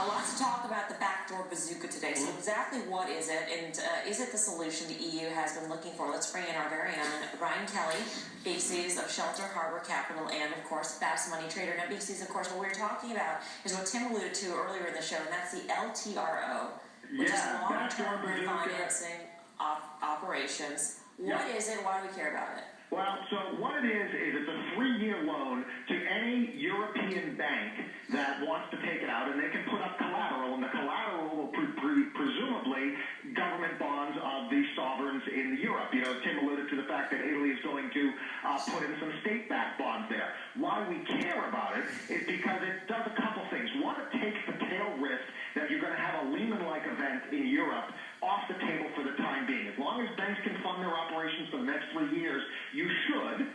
Lots to talk about the backdoor bazooka today. So exactly what is it, and is it the solution the EU has been looking for? Let's bring in our very own Brian Kelly, BC's of Shelter Harbor Capital, and of course, Fast Money Trader. Now, BC's, of course, what we were talking about is what Tim alluded to earlier in the show, and that's the LTRO, which is long-term refinancing operations. What is it? Why do we care about it? Well, so what it is it's a 3-year loan to any European bank that wants to take it out, and they can put up collateral, and the collateral will presumably government bonds of the sovereigns in Europe. You know, Tim alluded to the fact that Italy is going to put in some state-backed bonds there. Why we care about it is because it does a couple things. One, it takes the tail risk that you're going to have a Lehman-like event in Europe off the table for the time being. As long as banks can fund their operations for the next 3 years, you should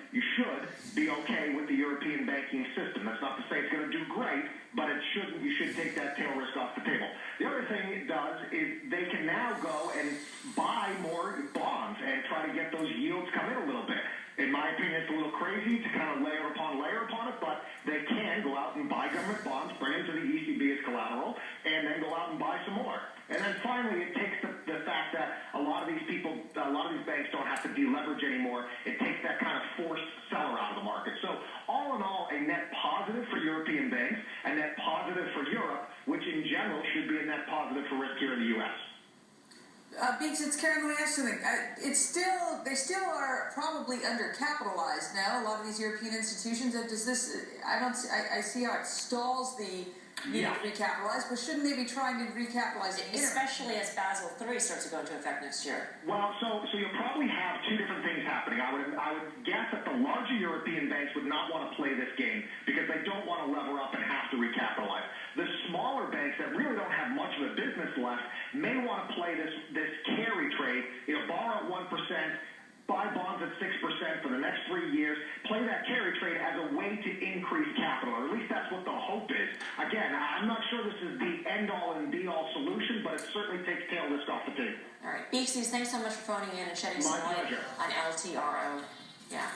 be okay with the European banking system. That's not to say it's going to do great, but you should take that tail risk off the table. The other thing it does is they can now go and buy more bonds and try to get those yields come in a little bit. In my opinion, it's a little crazy to kind of layer upon it, but they can go out and buy government bonds, bring them to the ECB as collateral, and then go out and buy some more. And then finally, it takes the fact that a lot of these banks don't have to deleverage anymore. It takes that kind of forced seller out of the market. So all in all, a net positive for European banks, a net positive for Europe, which in general should be a net positive for risk here in the U.S. Beeks, it's Karen. Let me ask you something. They still are probably undercapitalized now. A lot of these European institutions. Does this? I see how it stalls the need to recapitalize, but shouldn't they be trying to recapitalize it? Especially as Basel III starts to go into effect next year. Well, so you'll probably have two different things happening. I would guess that the larger European banks would not want to play this game because they don't want to lever up and have to recapitalize. The smaller banks that really don't have much of a business left may want to play this carry trade. You know, borrow at 1%. Buy bonds at 6% for the next 3 years, play that carry trade as a way to increase capital, or at least that's what the hope is. Again, I'm not sure this is the end-all and be-all solution, but it certainly takes tail risk off the table. All right. BC's, thanks so much for phoning in and shedding some light on LTRO. Yeah.